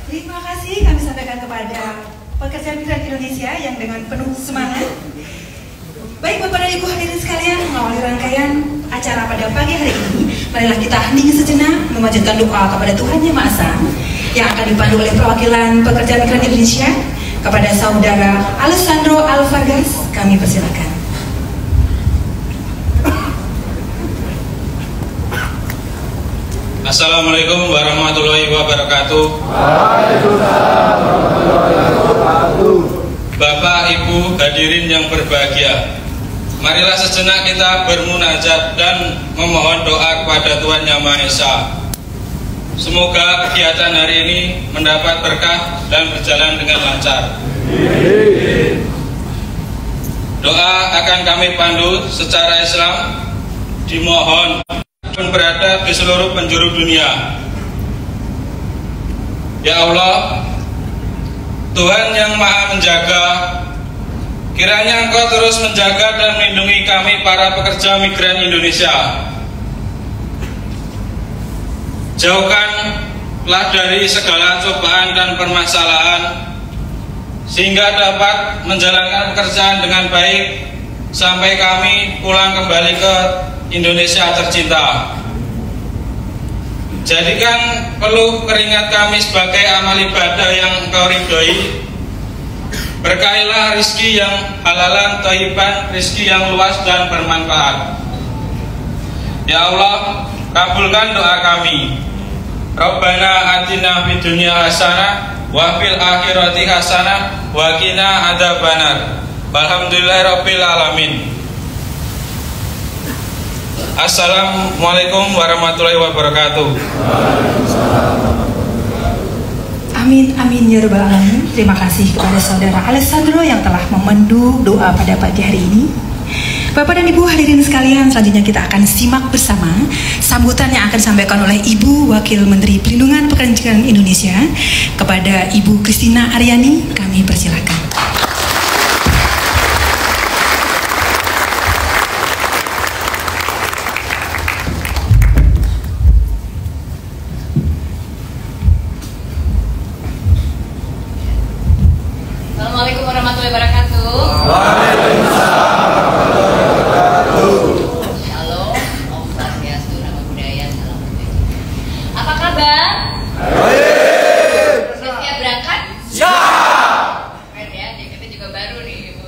Terima kasih kami sampaikan kepada pekerja migran Indonesia yang dengan penuh semangat. Baik Bapak dan Ibu hadirin sekalian, mengawali rangkaian acara pada pagi hari ini, marilah kita hening sejenak memanjatkan doa kepada Tuhan Yang Maha Esa yang akan dipandu oleh perwakilan pekerja migran Indonesia. Kepada Saudara Alessandro Alvargas, kami persilakan. Assalamualaikum warahmatullahi wabarakatuh. Waalaikumsalam warahmatullahi wabarakatuh. Bapak, Ibu, hadirin yang berbahagia, marilah sejenak kita bermunajat dan memohon doa kepada Tuhan Yang Maha Esa. Semoga kegiatan hari ini mendapat berkah dan berjalan dengan lancar. Doa akan kami pandu secara Islam, dimohon berada di seluruh penjuru dunia. Ya Allah, Tuhan yang Maha Menjaga, kiranya Engkau terus menjaga dan melindungi kami para pekerja migran Indonesia. Jauhkanlah dari segala cobaan dan permasalahan, sehingga dapat menjalankan pekerjaan dengan baik sampai kami pulang kembali ke Indonesia tercinta. Jadikan peluh keringat kami sebagai amal ibadah yang Engkau ridhoi. Berkailah rizki yang halalan, thayyiban, rizki yang luas dan bermanfaat. Ya Allah, kabulkan doa kami. Rabbana atina fid dunya hasanah wa fil akhirati hasanah wa qina adzabannar. Walhamdulillahirabbil alamin. Assalamualaikum warahmatullahi wabarakatuh. Amin, amin ya rabbal alamin. Terima kasih kepada Saudara Alessandro yang telah memandu doa pada pagi hari ini. Bapak dan Ibu hadirin sekalian, selanjutnya kita akan simak bersama sambutan yang akan disampaikan oleh Ibu Wakil Menteri Pelindungan Pekerjaan Indonesia kepada Ibu Christina Aryani. Kami persilakan. Assalamualaikum warahmatullahi wabarakatuh. Waalaikumsalam warahmatullahi wabarakatuh. Shalom, Om Swastiastu, Namo Buddhaya, salam kebajikan. Apa kabar? Baik. Sudah siap berangkat? Siap. Keren ya, kita juga baru nih Ibu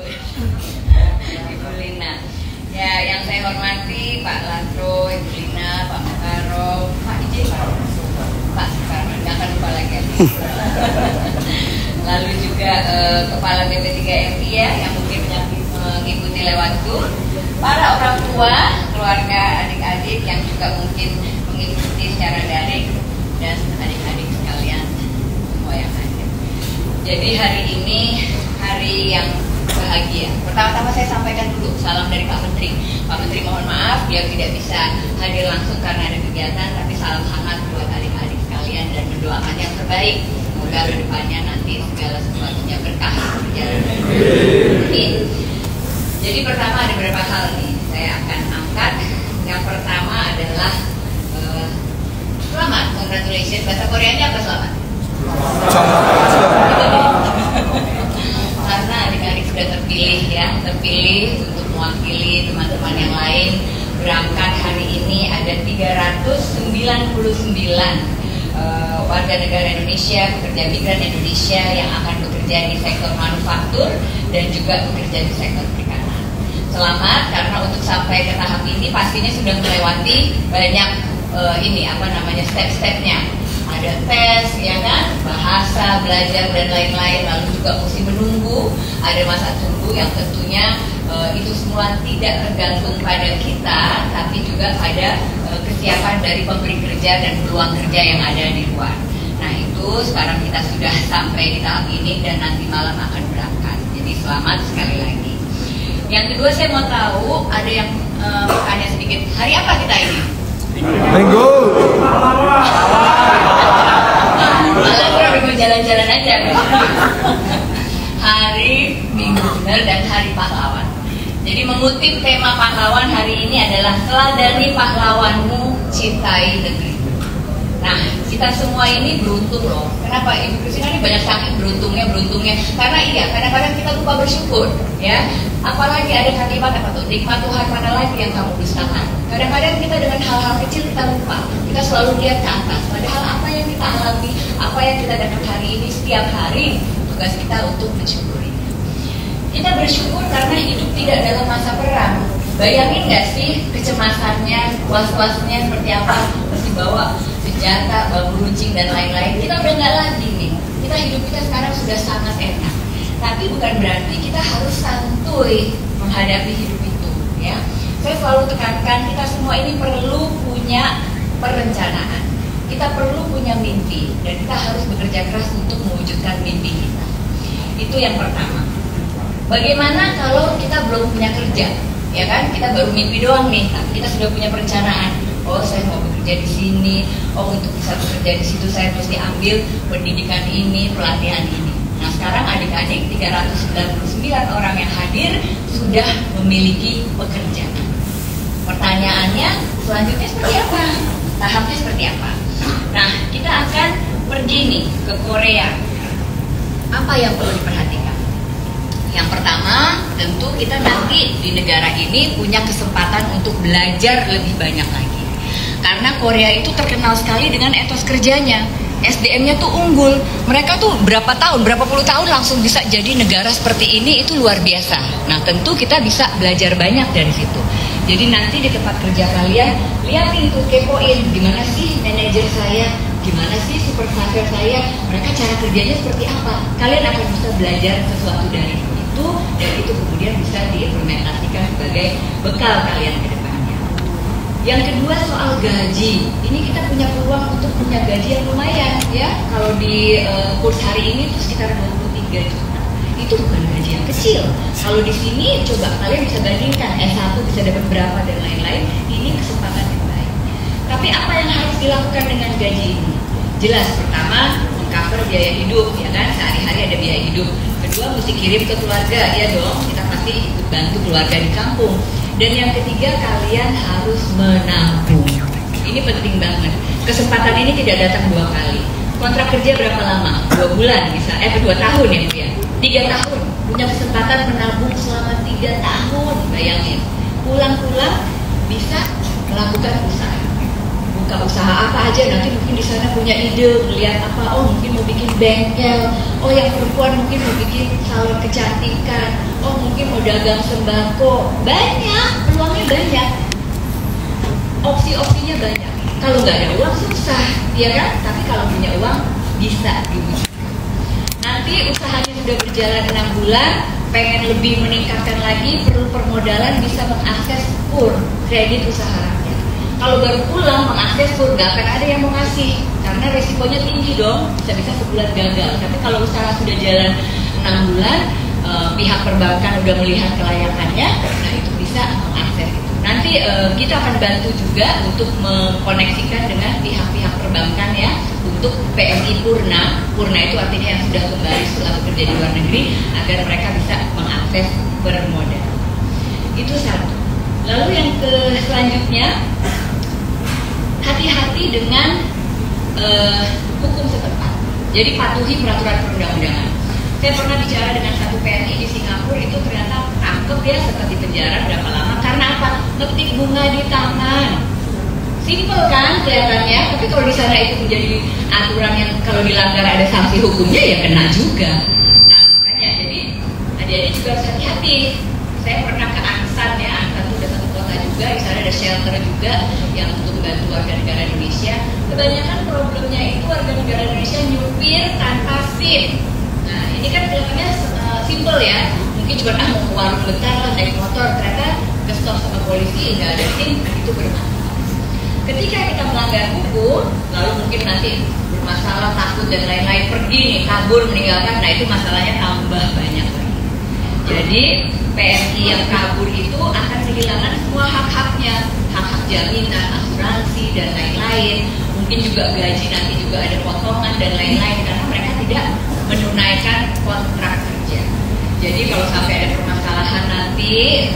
Ibu Lina. Ya, yang saya hormati Pak Lasro, Ibu Lina, Pak Mekaro, Pak Ije, Pak Sukarman, nggak akan lupa lagi ya. Lalu juga Kepala BP3MI ya, yang mungkin mengikuti lewat Zoom, para orang tua, keluarga, adik-adik yang juga mungkin mengikuti secara daring, dan adik-adik sekalian semua yang hadir. Jadi hari ini hari yang bahagia. Pertama-tama saya sampaikan dulu salam dari Pak Menteri. Pak Menteri mohon maaf dia tidak bisa hadir langsung karena ada kegiatan, tapi salam hangat buat adik-adik sekalian dan mendoakan yang terbaik. Semoga ke depannya nanti segala sesuatunya berkah berjalan. Amin. Jadi pertama ada beberapa hal nih saya akan angkat. Yang pertama adalah selamat, congratulations. Bahasa Koreanya apa selamat? Karena adik-adik sudah terpilih ya, terpilih untuk mewakili teman-teman yang lain berangkat hari ini. Ada 399 warga negara Indonesia, pekerja migran Indonesia yang akan bekerja di sektor manufaktur dan juga bekerja di sektor perikanan. Selamat, karena untuk sampai ke tahap ini pastinya sudah melewati banyak step-stepnya. Ada tes, ya kan, bahasa, belajar dan lain-lain. Lalu juga mesti menunggu, ada masa tunggu yang tentunya itu semua tidak tergantung pada kita, tapi juga pada kesiapan dari pemberi kerja dan peluang kerja yang ada di luar. Nah itu sekarang kita sudah sampai di tahap ini dan nanti malam akan berangkat. Jadi selamat sekali lagi. Yang kedua saya mau tahu, ada yang bertanya sedikit, hari apa kita ini? Minggu. Malah orang mau jalan-jalan aja. Hari Minggu Benar dan Hari Pahlawan. Jadi mengutip tema pahlawan hari ini adalah teladani pahlawanmu, cintai negeri. Nah, kita semua ini beruntung loh. Kenapa? Ibu Kristina ini banyak sakit beruntungnya. Karena iya, kadang-kadang kita lupa bersyukur, ya. Apalagi ada kalimat apa tuh? Nikmat Tuhan mana lagi yang kamu dustakan. Kadang-kadang kita dengan hal-hal kecil kita lupa. Kita selalu lihat ke atas. Padahal apa yang kita alami, apa yang kita dapat hari ini, setiap hari tugas kita untuk mensyukuri. Kita bersyukur karena hidup tidak dalam masa perang. Bayangin nggak sih kecemasannya, was-wasnya seperti apa? Mesti bawa senjata, bambu runcing dan lain-lain. Kita udah nggak lagi nih. Hidup kita sekarang sudah sangat enak. Tapi bukan berarti kita harus santuy menghadapi hidup itu, ya. Saya selalu tekankan kita semua ini perlu punya perencanaan. Kita perlu punya mimpi dan kita harus bekerja keras untuk mewujudkan mimpi kita. Itu yang pertama. Bagaimana kalau kita belum punya kerja, ya kan? Kita baru mimpi doang nih, tapi kita sudah punya perencanaan. Oh, saya mau bekerja di sini. Oh, untuk bisa bekerja di situ saya mesti ambil pendidikan ini, pelatihan ini. Nah, sekarang adik-adik 399 orang yang hadir sudah memiliki pekerjaan. Pertanyaannya selanjutnya seperti apa? Tahapnya seperti apa? Nah, kita akan pergi nih ke Korea. Apa yang perlu diperhatikan? Yang pertama, tentu kita nanti di negara ini punya kesempatan untuk belajar lebih banyak lagi. Karena Korea itu terkenal sekali dengan etos kerjanya. SDM-nya tuh unggul. Mereka tuh berapa puluh tahun langsung bisa jadi negara seperti ini, itu luar biasa. Nah, tentu kita bisa belajar banyak dari situ. Jadi nanti di tempat kerja kalian, lihatin tuh, kepoin gimana sih manajer saya, gimana sih supervisor saya, mereka cara kerjanya seperti apa. Kalian akan bisa belajar sesuatu dari itu, dan itu kemudian bisa diimplementasikan sebagai bekal kalian ke depannya. Yang kedua, soal gaji. Ini kita punya peluang untuk punya gaji yang lumayan, ya. Kalau di kurs hari ini itu sekitar 23 juta. Itu bukan gaji yang kecil. Kalau di sini coba kalian bisa bandingkan S1 bisa dapat berapa dan lain-lain. Ini kesempatan yang baik. Tapi apa yang harus dilakukan dengan gaji ini? Jelas, pertama cover biaya hidup, ya kan, sehari-hari ada biaya hidup. Kedua, mesti kirim ke keluarga, ya dong, kita pasti ikut bantu keluarga di kampung. Dan yang ketiga, kalian harus menabung. Ini penting banget. Kesempatan ini tidak datang 2 kali. Kontrak kerja berapa lama? 2 bulan bisa, 2 tahun ya Bu ya. 3 tahun, punya kesempatan menabung selama 3 tahun, bayangin. Pulang-pulang bisa melakukan usaha. Buka usaha apa aja, nanti mungkin di sana punya ide, melihat apa, oh mungkin mau bikin bengkel, oh yang perempuan mungkin mau bikin salon kecantikan, oh mungkin mau dagang sembako. Banyak, peluangnya banyak, opsi-opsinya banyak. Kalau nggak ada uang susah, ya kan? Tapi kalau punya uang bisa diwujudkan. Nanti usahanya sudah berjalan 6 bulan, pengen lebih meningkatkan lagi, perlu permodalan, bisa mengakses KUR, kredit usaha rakyat. Kalau baru pulang mengakses KUR, nggak akan ada yang mau ngasih, karena resikonya tinggi dong, bisa-bisa sebulan gagal. Tapi kalau usaha sudah jalan 6 bulan, pihak perbankan udah melihat kelayakannya, nah itu bisa mengakses itu. Nanti kita akan bantu juga untuk mengkoneksikan dengan pihak-pihak perbankan ya, untuk PMI Purna. Purna itu artinya yang sudah kembali setelah bekerja di luar negeri, agar mereka bisa mengakses bermodal. Itu satu. Lalu yang selanjutnya, hati-hati dengan hukum setempat. Jadi patuhi peraturan perundang-undangan. Saya pernah bicara dengan satu PNI di Singapura, itu ternyata tangkep ya, sempat di penjara berapa lama. Karena apa? Ngetik bunga di taman. Simple kan kelihatannya, tapi kalau di sana itu menjadi aturan yang kalau dilanggar ada sanksi hukumnya, ya kena juga. Nah makanya jadi adik-adik juga harus hati-hati. Saya pernah ke Angsan ya, Angsan itu udah satu kota juga, di sana ada shelter juga yang untuk membantu warga negara Indonesia. Kebanyakan problemnya itu warga negara Indonesia nyupir tanpa SIM. Nah ini kan kelihatannya simple ya, mungkin cuma mau ke warung bentar lah naik motor, ternyata ke stop sama polisi nggak ada SIM, itu bermasalah. Ketika kita melanggar hukum, lalu mungkin nanti bermasalah, takut dan lain-lain, pergi nih, kabur, meninggalkan, nah itu masalahnya tambah banyak lagi. Jadi PNI yang kabur itu akan kehilangan semua hak-haknya, hak-hak jaminan, asuransi dan lain-lain. mungkin juga gaji nanti juga ada potongan dan lain-lain karena mereka tidak menunaikan kontrak kerja. Jadi kalau sampai ada permasalahan nanti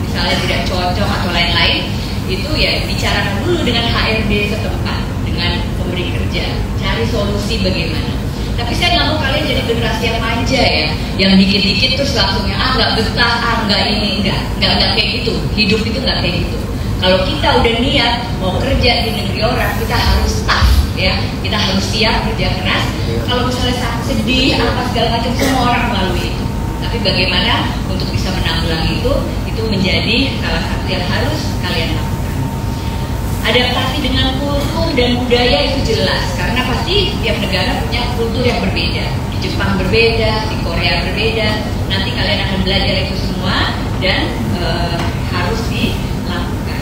misalnya tidak cocok atau lain-lain, itu ya bicarakan dulu dengan HRD setempat, dengan pemberi kerja, cari solusi bagaimana. Tapi saya nggak mau kalian jadi generasi yang manja ya, yang dikit-dikit terus langsungnya nggak betah, nggak ini, nggak kayak gitu. Hidup itu nggak kayak gitu. Kalau kita udah niat mau kerja di negeri orang, kita harus tough ya, kita harus siap kerja keras. Kalau misalnya sedih apa segala macam, semua orang melalui itu. Tapi bagaimana untuk bisa menanggulangi itu menjadi salah satu yang harus kalian lakukan. Adaptasi dengan kultur dan budaya itu jelas, karena pasti tiap negara punya kultur yang berbeda. Di Jepang berbeda, di Korea berbeda. Nanti kalian akan belajar itu semua dan harus dilakukan.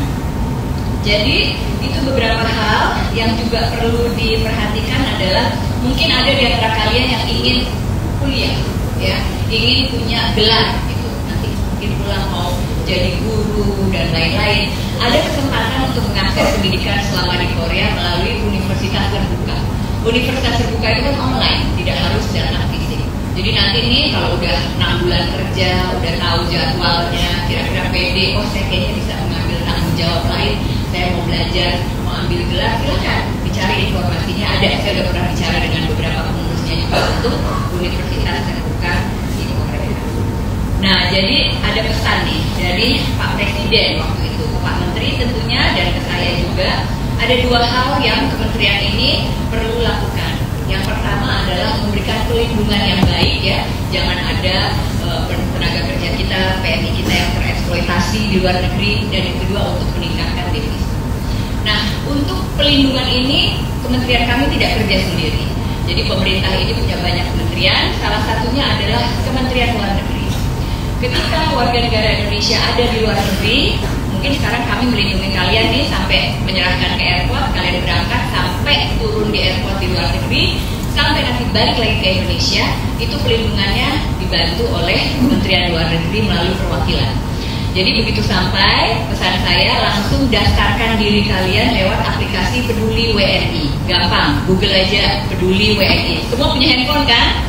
Jadi itu beberapa hal yang juga perlu diperhatikan adalah mungkin ada di antara kalian yang ingin kuliah, ya, ingin punya gelar gitu. Nanti mungkin pulang mau jadi guru dan lain-lain. Ada kesempatan untuk mengakses pendidikan selama di Korea melalui universitas terbuka. Universitas terbuka itu kan online, tidak harus datang fisik. Jadi nanti nih kalau udah 6 bulan kerja, udah tahu jadwalnya, kira-kira pede, saya kayaknya bisa mengambil tanggung jawab lain, saya mau belajar, mau ambil gelar, silakan dicari informasinya. Ada, saya udah pernah bicara dengan beberapa pengurusnya juga untuk universitas terbuka di Korea. Nah, jadi ada pesan nih dari Pak Presiden waktu itu, Pak Menteri tentunya, dan ke saya juga. Ada 2 hal yang kementerian ini perlu lakukan. Yang pertama adalah memberikan pelindungan yang baik ya. Jangan ada tenaga kerja kita, PNI kita yang tereksploitasi di luar negeri. Dan yang kedua untuk meningkatkan devisa. Nah, untuk pelindungan ini kementerian kami tidak kerja sendiri. Jadi pemerintah ini punya banyak kementerian. Salah satunya adalah Kementerian Luar Negeri. Ketika warga negara Indonesia ada di luar negeri, mungkin sekarang kami melindungi kalian nih sampai menyerahkan ke airport, kalian berangkat sampai turun di airport di luar negeri, sampai nanti balik lagi ke Indonesia, itu pelindungannya dibantu oleh Kementerian Luar Negeri melalui perwakilan. Jadi begitu sampai, pesan saya langsung daftarkan diri kalian lewat aplikasi Peduli WNI. Gampang, Google aja Peduli WNI. Semua punya handphone kan?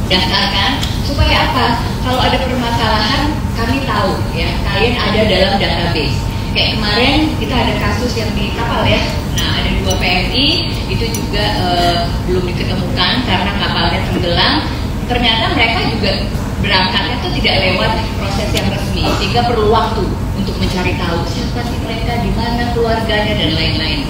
Daftarkan supaya apa? Kalau ada permasalahan kami tahu ya, kalian ada dalam database. Kayak kemarin kita ada kasus yang di kapal ya. Nah, ada 2 PMI itu juga belum diketemukan karena kapalnya tenggelam. Ternyata mereka juga berangkatnya tuh tidak lewat proses yang resmi, sehingga perlu waktu untuk mencari tahu siapa sih mereka, di mana keluarganya dan lain-lain.